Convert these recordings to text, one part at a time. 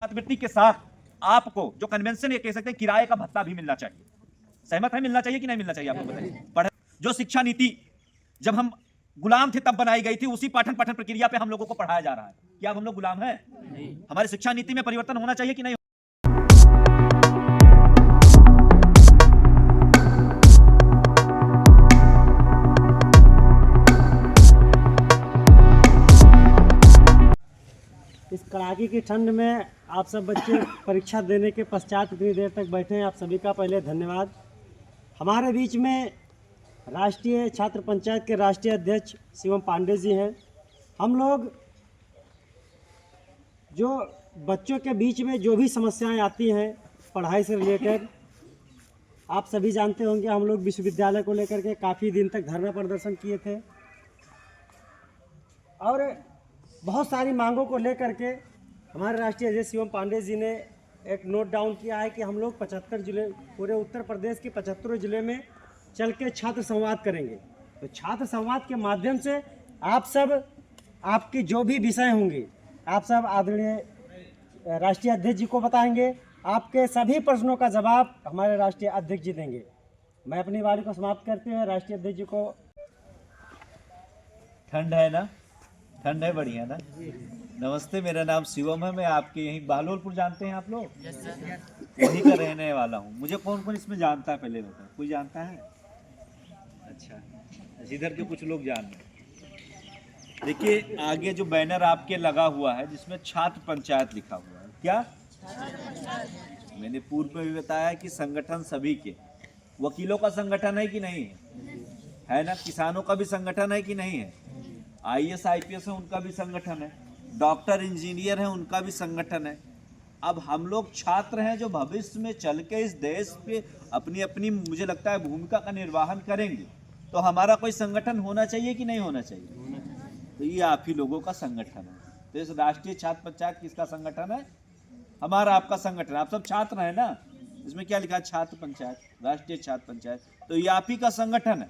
छात्रवृत्ति के साथ आपको जो कन्वेंशन ये कह सकते हैं किराए का भत्ता भी मिलना चाहिए। सहमत है? मिलना चाहिए कि नहीं मिलना चाहिए? आपको बताइए। जो शिक्षा नीति जब हम गुलाम थे तब बनाई गई थी, उसी पाठन पाठन प्रक्रिया पे हम लोगों को पढ़ाया जा रहा है। क्या अब हम लोग गुलाम हैं? हमारी शिक्षा नीति में परिवर्तन होना चाहिए कि नहीं? इस कड़ाके की ठंड में आप सब बच्चे परीक्षा देने के पश्चात इतनी देर तक बैठे हैं, आप सभी का पहले धन्यवाद। हमारे बीच में राष्ट्रीय छात्र पंचायत के राष्ट्रीय अध्यक्ष शिवम पांडे जी हैं। हम लोग जो बच्चों के बीच में जो भी समस्याएं आती हैं पढ़ाई से रिलेटेड, आप सभी जानते होंगे, हम लोग विश्वविद्यालय को लेकर के काफ़ी दिन तक धरना प्रदर्शन किए थे और बहुत सारी मांगों को लेकर के हमारे राष्ट्रीय अध्यक्ष शिवम पांडे जी ने एक नोट डाउन किया है कि हम लोग 75 जिले, पूरे उत्तर प्रदेश के 75 जिले में चल के छात्र संवाद करेंगे। तो छात्र संवाद के माध्यम से आप सब, आपके जो भी विषय होंगे, आप सब आदरणीय राष्ट्रीय अध्यक्ष जी को बताएंगे। आपके सभी प्रश्नों का जवाब हमारे राष्ट्रीय अध्यक्ष जी देंगे। मैं अपनी वाणी को समाप्त करते हुए राष्ट्रीय अध्यक्ष जी को। ठंड है ना? ठंड है, बढ़िया ना? नमस्ते, मेरा नाम शिवम है। मैं आपके यहीं बहलोलपुर, जानते हैं आप लोग? वहीं का रहने वाला हूँ। मुझे कौन कौन इसमें जानता है पहले बताओ? कोई जानता है? अच्छा, इधर के कुछ लोग जान रहे हैं। देखिए, आगे जो बैनर आपके लगा हुआ है जिसमें छात्र पंचायत लिखा हुआ है, क्या? मैंने पूर्व में भी बताया कि संगठन सभी के, वकीलों का संगठन है कि नहीं है ना? किसानों का भी संगठन है कि नहीं है? IAS IPS है, उनका भी संगठन है। डॉक्टर इंजीनियर है, उनका भी संगठन है। अब हम लोग छात्र हैं जो भविष्य में चल के इस देश पे अपनी अपनी, मुझे लगता है, भूमिका का निर्वहन करेंगे। तो हमारा कोई संगठन होना चाहिए कि नहीं होना चाहिए? तो ये आप ही लोगों का संगठन है। तो इस राष्ट्रीय छात्र पंचायत किसका संगठन है? हमारा, आपका संगठन। आप सब छात्र हैं ना? इसमें क्या लिखा है? छात्र पंचायत, राष्ट्रीय छात्र पंचायत। तो ये आप ही का संगठन है।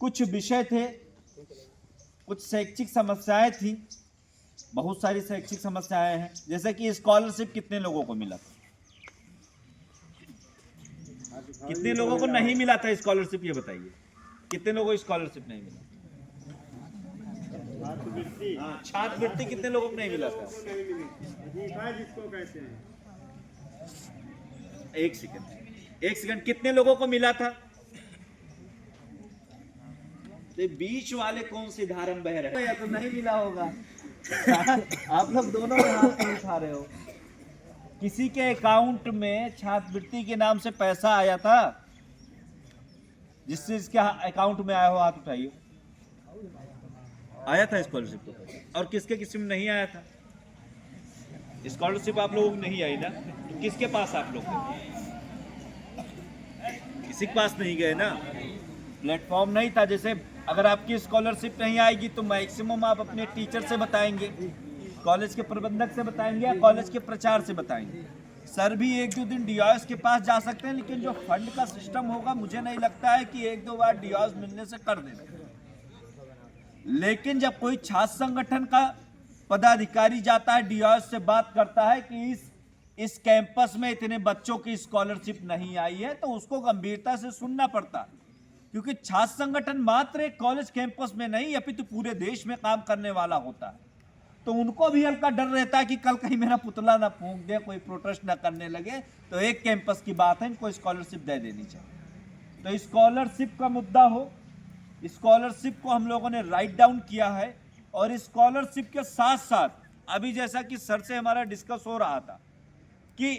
कुछ विषय थे, कुछ शैक्षिक समस्याएं थी, बहुत सारी शैक्षिक समस्याएं हैं। जैसे कि स्कॉलरशिप कितने लोगों को मिला था? कितने लोगों को नहीं मिला था स्कॉलरशिप, ये बताइए। कितने लोगों को स्कॉलरशिप नहीं मिला? छात्रवृत्ति कितने लोगों को नहीं मिला था? एक सेकंड, कितने लोगों को मिला था? तो बीच वाले कौन सी धारम बह रहे हैं? या तो नहीं मिला होगा। आप लोग दोनों हाथ नहीं उठा रहे हो। किसी के अकाउंट में छात्रवृत्ति के नाम से पैसा आया था? जिससे इसके अकाउंट में आया हो हाथ उठाइए। आया था स्कॉलरशिप को? और किसके किसी में नहीं आया था? स्कॉलरशिप आप लोगों को नहीं आई ना? तो किसके पास आप लोग? किसी के पास नहीं गए ना? प्लेटफॉर्म नहीं था। जैसे अगर आपकी स्कॉलरशिप नहीं आएगी तो मैक्सिमम आप अपने टीचर से बताएंगे, कॉलेज के प्रबंधक से बताएंगे, या कॉलेज के प्रचार से बताएंगे। सर भी एक दो दिन DOS के पास जा सकते हैं, लेकिन जो फंड का सिस्टम होगा, मुझे नहीं लगता है कि एक दो बार DOS मिलने से कर देना। लेकिन जब कोई छात्र संगठन का पदाधिकारी जाता है, DOS से बात करता है कि इस कैंपस में इतने बच्चों की स्कॉलरशिप नहीं आई है, तो उसको गंभीरता से सुनना पड़ता है। क्योंकि छात्र संगठन मात्र एक कॉलेज कैंपस में नहीं, अपितु पूरे देश में काम करने वाला होता है। तो उनको भी हल्का डर रहता है कि कल कहीं मेरा पुतला ना फूंक दे, कोई प्रोटेस्ट ना करने लगे। तो एक कैंपस की बात है, इनको स्कॉलरशिप दे देनी चाहिए। तो स्कॉलरशिप का मुद्दा हो, स्कॉलरशिप को हम लोगों ने राइट डाउन किया है। और स्कॉलरशिप के साथ साथ अभी जैसा कि सर से हमारा डिस्कस हो रहा था कि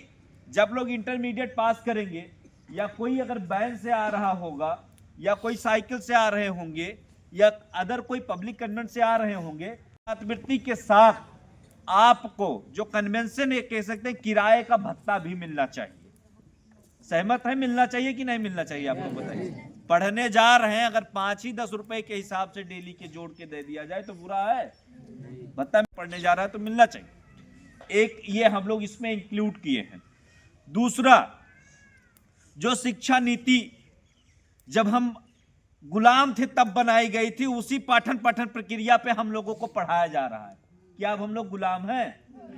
जब लोग इंटरमीडिएट पास करेंगे, या कोई अगर वैन से आ रहा होगा, या कोई साइकिल से आ रहे होंगे, या अदर कोई पब्लिक कन्वेंट से आ रहे होंगे, छात्रवृत्ति के साथ आपको जो कन्वेंशन ये कह सकते हैं किराए का भत्ता भी मिलना चाहिए। सहमत है? मिलना चाहिए कि नहीं मिलना चाहिए? आप लोग बताइए। पढ़ने जा रहे हैं, अगर 5 ही 10 रुपए के हिसाब से डेली के जोड़ के दे दिया जाए तो बुरा है? भत्ता पढ़ने जा रहा है तो मिलना चाहिए। एक ये हम लोग इसमें इंक्लूड किए हैं। दूसरा, जो शिक्षा नीति जब हम गुलाम थे तब बनाई गई थी, उसी पाठन पाठन प्रक्रिया पे हम लोगों को पढ़ाया जा रहा है। क्या अब हम लोग गुलाम हैं?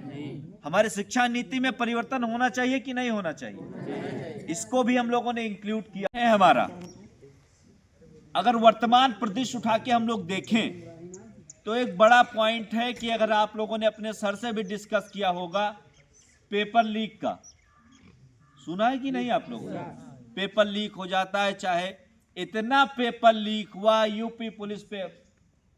नहीं। हमारे शिक्षा नीति में परिवर्तन होना चाहिए कि नहीं होना चाहिए, इसको भी हम लोगों ने इंक्लूड किया है। हमारा अगर वर्तमान परिदृश्य उठा के हम लोग देखें तो एक बड़ा पॉइंट है कि अगर आप लोगों ने अपने सर से भी डिस्कस किया होगा पेपर लीक का, सुना है कि नहीं आप लोगों ने? पेपर लीक हो जाता है, चाहे इतना पेपर लीक हुआ यूपी पुलिस पे,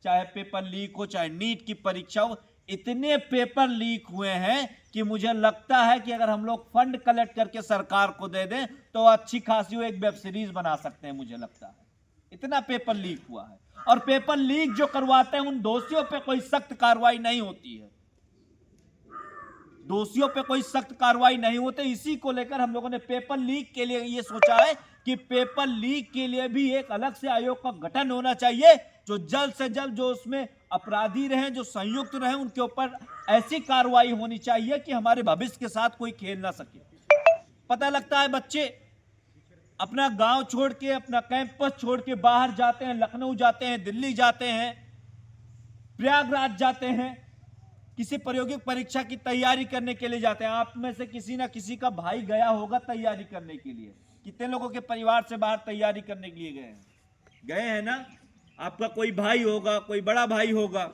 चाहे पेपर लीक हो चाहे नीट की परीक्षा हो, इतने पेपर लीक हुए हैं कि मुझे लगता है कि अगर हम लोग फंड कलेक्ट करके सरकार को दे दें तो अच्छी खासी एक वेब सीरीज बना सकते हैं, मुझे लगता है इतना पेपर लीक हुआ है। और पेपर लीक जो करवाते हैं उन दोषियों पे कोई सख्त कार्रवाई नहीं होती है, दोषियों पे कोई सख्त कार्रवाई नहीं होती। इसी को लेकर हम लोगों ने पेपर लीक के लिए ये सोचा है कि पेपर लीक के लिए भी एक अलग से आयोग का गठन होना चाहिए, जो जल्द से जल्द जो उसमें अपराधी रहे, जो संयुक्त रहे, उनके ऊपर ऐसी कार्रवाई होनी चाहिए कि हमारे भविष्य के साथ कोई खेल ना सके। पता लगता है बच्चे अपना गांव छोड़ के, अपना कैंपस छोड़ के बाहर जाते हैं, लखनऊ जाते हैं, दिल्ली जाते हैं, प्रयागराज जाते हैं, किसी प्रायोगिक परीक्षा की तैयारी करने के लिए जाते हैं। आप में से किसी ना किसी का भाई गया होगा तैयारी करने के लिए। कितने लोगों के परिवार से बाहर तैयारी करने के लिए गए हैं ना? आपका कोई भाई होगा, कोई बड़ा भाई होगा।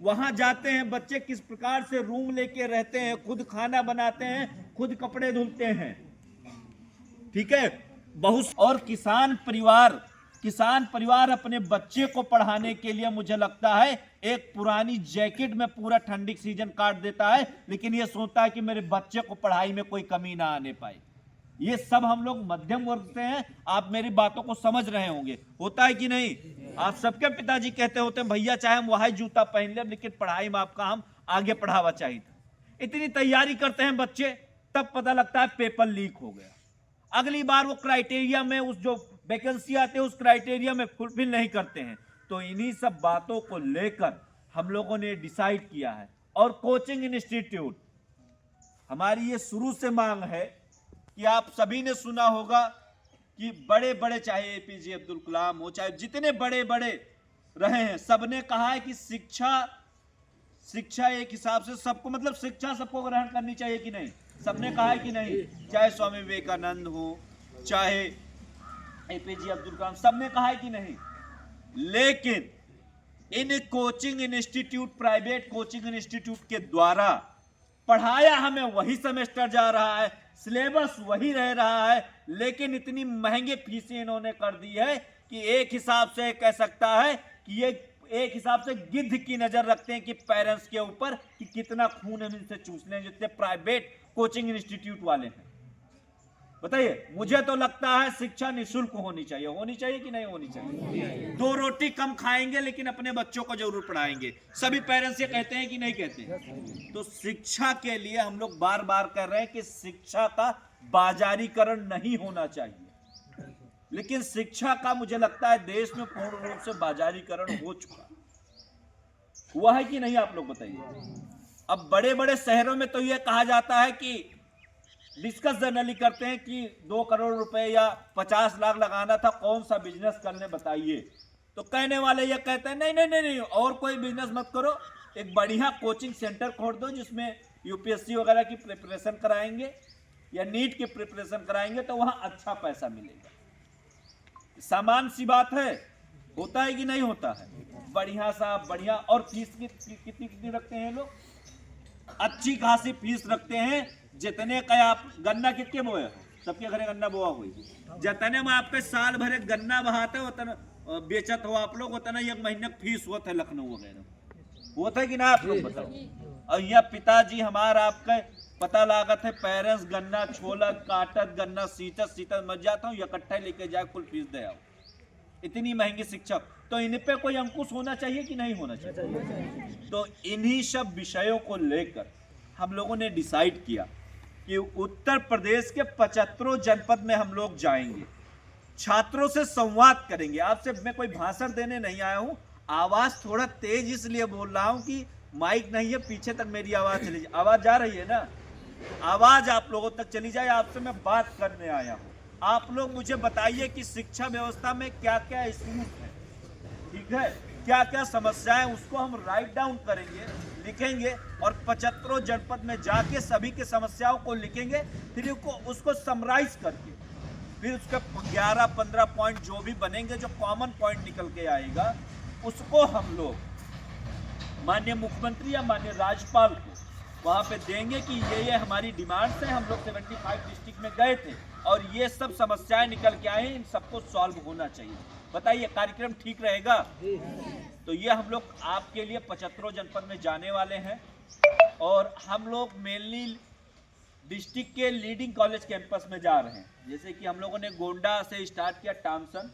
वहां जाते हैं बच्चे, किस प्रकार से रूम लेके रहते हैं, खुद खाना बनाते हैं, खुद कपड़े धुलते हैं, ठीक है। बहुत और किसान परिवार अपने बच्चे को पढ़ाने के लिए मुझे लगता है एक पुरानी जैकेट में पूरा ठंडी सीजन काट देता है, लेकिन ये सोचता है कि मेरे बच्चे को पढ़ाई में कोई कमी ना आने पाए। ये सब हम लोग मध्यम वर्ग से हैं, आप मेरी बातों को समझ रहे होंगे, होता है कि नहीं? आप सबके पिताजी कहते होते हैं भैया चाहे हम वही जूता पहन ले, लेकिन पढ़ाई में आपका हम आगे पढ़ावा चाहिए था। इतनी तैयारी करते हैं बच्चे, तब पता लगता है पेपर लीक हो गया। अगली बार वो क्राइटेरिया में, उस जो वैकेंसी आते हैं उस क्राइटेरिया में फुलफिल नहीं करते हैं। तो इन्हीं सब बातों को लेकर हम लोगों ने डिसाइड किया है। और कोचिंग इंस्टीट्यूट, हमारी ये शुरू से मांग है कि आप सभी ने सुना होगा कि बड़े बड़े, चाहे एपीजे अब्दुल कलाम हो, चाहे जितने बड़े बड़े रहे हैं, सबने कहा है कि शिक्षा एक हिसाब से सबको, मतलब शिक्षा सबको ग्रहण करनी चाहिए कि नहीं? सबने कहा है कि नहीं? चाहे स्वामी विवेकानंद हो, चाहे एपीजे अब्दुल कलाम, सबने कहा है कि नहीं? लेकिन इन coaching institute, private coaching institute के द्वारा पढ़ाया हमें वही सेमेस्टर जा रहा है, सिलेबस वही रह रहा है, लेकिन इतनी महंगी फीसें इन्होंने कर दी है कि एक हिसाब से कह सकता है कि ये एक हिसाब से गिद्ध की नजर रखते हैं कि पेरेंट्स के ऊपर कि कितना खून हम इनसे चूस लें, जितने प्राइवेट कोचिंग इंस्टीट्यूट वाले हैं। बताइए, मुझे तो लगता है शिक्षा निःशुल्क होनी चाहिए कि नहीं होनी चाहिए? 2 रोटी कम खाएंगे लेकिन अपने बच्चों को जरूर पढ़ाएंगे। सभी पेरेंट्स ये कहते हैं कि नहीं कहते हैं? तो शिक्षा के लिए हम लोग बार बार कह रहे हैं कि शिक्षा का बाजारीकरण नहीं होना चाहिए, लेकिन शिक्षा का मुझे लगता है देश में पूर्ण रूप से बाजारीकरण हो चुका। हुआ है कि नहीं, आप लोग बताइए। अब बड़े बड़े शहरों में तो यह कहा जाता है कि डिस्कस जनरली करते हैं कि 2 करोड़ रुपए या 50 लाख लगाना था, कौन सा बिजनेस करने बताइए। तो कहने वाले ये कहते हैं नहीं, और कोई बिजनेस मत करो, एक बढ़िया कोचिंग सेंटर खोल दो जिसमें यूपीएससी वगैरह की प्रिपरेशन कराएंगे या नीट की प्रिपरेशन कराएंगे, तो वहां अच्छा पैसा मिलेगा। सामान्य सी बात है, होता है कि नहीं होता है? बढ़िया। और फीस कितनी रखते हैं लोग? अच्छी खासी फीस रखते हैं। जितने का आप गन्ना कितने बोए हो, सबके घरे गन्ना बोआ हुई, जितने में आपके साल भरे गन्ना बहाते हो, उतना बेचत हो आप लोग, उतना 1 महीने की फीस होता है लखनऊ वगैरह, होता है कि ना? आप लोग बताओ। और यहाँ पिताजी हमारा आपका पता लागत है, पेरेंट्स गन्ना छोलत, काटत, गन्ना सींचत मर जाता हूँ, इकट्ठा लेके जाए, फुल फीस दे आओ। इतनी महंगी शिक्षक, तो इन पे कोई अंकुश होना चाहिए कि नहीं होना चाहिए? तो इन्हीं सब विषयों को लेकर हम लोगों ने डिसाइड किया कि उत्तर प्रदेश के 75 जनपद में हम लोग जाएंगे, छात्रों से संवाद करेंगे। आपसे मैं कोई भाषण देने नहीं आया हूं, आवाज थोड़ा तेज इसलिए बोल रहा हूं कि माइक नहीं है, पीछे तक मेरी आवाज चली जाए। आवाज जा रही है ना? आवाज आप लोगों तक चली जाए, आपसे मैं बात करने आया हूं। आप लोग मुझे बताइए कि शिक्षा व्यवस्था में क्या क्या इश्यूज है, ठीक है, क्या क्या समस्याएं, उसको हम राइट डाउन करेंगे, लिखेंगे और 75 जनपद में जाके सभी की समस्याओं को लिखेंगे, फिर उसको समराइज करके फिर उसके 11-15 पॉइंट जो भी बनेंगे, जो कॉमन पॉइंट निकल के आएगा, उसको हम लोग माननीय मुख्यमंत्री या माननीय राज्यपाल को वहाँ पे देंगे कि ये हमारी डिमांड्स हैं। हम लोग 75 डिस्ट्रिक्ट में गए थे और ये सब समस्याएं निकल के आए हैं, इन सबको सॉल्व होना चाहिए। बताइए कार्यक्रम ठीक रहेगा? तो ये हम लोग आपके लिए 75 जनपद में जाने वाले हैं और हम लोग मेनली डिस्ट्रिक्ट के लीडिंग कॉलेज कैंपस में जा रहे हैं। जैसे कि हम लोगों ने गोंडा से स्टार्ट किया, टॉमसन,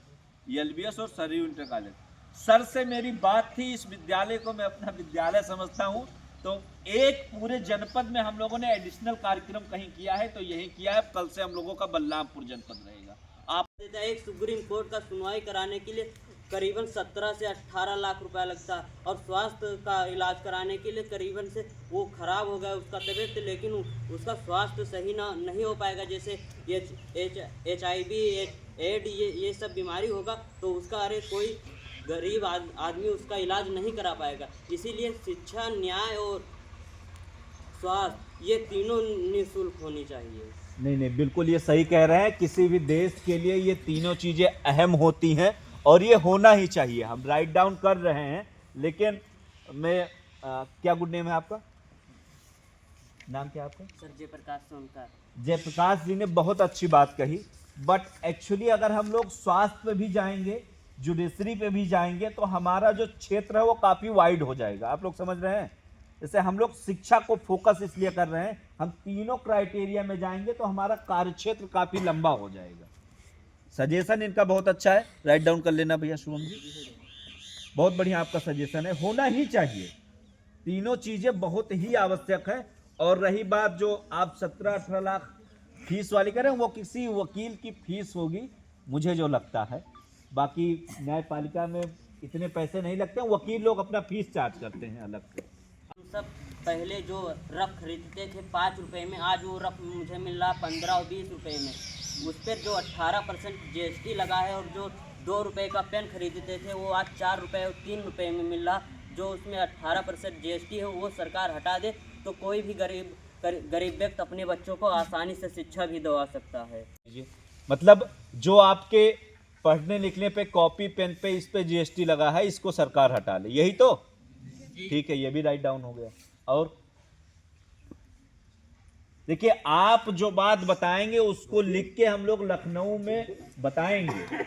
LBS और सरयू इंटर कॉलेज। सर से मेरी बात थी, इस विद्यालय को मैं अपना विद्यालय समझता हूँ, तो एक पूरे जनपद में हम लोगों ने एडिशनल कार्यक्रम कहीं किया है तो यही किया है। कल से हम लोगों का बलरामपुर जनपद रहेगा। आप एक सुप्रीम कोर्ट का सुनवाई कराने के लिए करीबन 17 से 18 लाख रुपया लगता है और स्वास्थ्य का इलाज कराने के लिए करीबन से वो खराब हो गया उसका तबीयत, लेकिन उसका स्वास्थ्य सही नहीं हो पाएगा। जैसे HIV, एड ये सब बीमारी होगा तो उसका अरे कोई गरीब आदमी उसका इलाज नहीं करा पाएगा। इसीलिए शिक्षा, न्याय और स्वास्थ्य ये तीनों निःशुल्क होनी चाहिए। नहीं, बिल्कुल ये सही कह रहे हैं। किसी भी देश के लिए ये तीनों चीज़ें अहम होती हैं और ये होना ही चाहिए। हम राइट डाउन कर रहे हैं, लेकिन मैं क्या गुड नेम है आपका? नाम क्या आपका? सर जयप्रकाश सोनकर। जयप्रकाश जी ने बहुत अच्छी बात कही, बट एक्चुअली अगर हम लोग स्वास्थ्य पे भी जाएंगे, जुडिशरी पे भी जाएंगे, तो हमारा जो क्षेत्र है वो काफ़ी वाइड हो जाएगा। आप लोग समझ रहे हैं? जैसे हम लोग शिक्षा को फोकस इसलिए कर रहे हैं, हम तीनों क्राइटेरिया में जाएंगे तो हमारा कार्यक्षेत्र काफ़ी लंबा हो जाएगा। सजेशन इनका बहुत अच्छा है, राइट डाउन कर लेना भैया शुभम जी। बहुत बढ़िया आपका सजेशन है, होना ही चाहिए। तीनों चीज़ें बहुत ही आवश्यक है। और रही बात जो आप 17-18 लाख फीस वाली करें, वो किसी वकील की फीस होगी मुझे जो लगता है। बाकी न्यायपालिका में इतने पैसे नहीं लगते, वकील लोग अपना फीस चार्ज करते हैं अलग से। हम सब पहले जो रफ खरीदते थे 5 रुपये में, आज वो रफ मुझे मिल रहा 15 और 20 रुपये में। उस पर जो 18% GST लगा है और जो 2 रुपये का पेन खरीदते थे वो आज 4 रुपये और 3 रुपये में मिल रहा। जो उसमें 18% GST है वो सरकार हटा दे तो कोई भी गरीब व्यक्ति अपने बच्चों को आसानी से शिक्षा भी दिलवा सकता है। मतलब जो आपके पढ़ने लिखने पे, कॉपी पेन पे, इस पे GST लगा है, इसको सरकार हटा ले, यही तो ठीक है। ये भी राइट डाउन हो गया। और देखिए, आप जो बात बताएंगे उसको लिख के हम लोग लखनऊ में बताएंगे।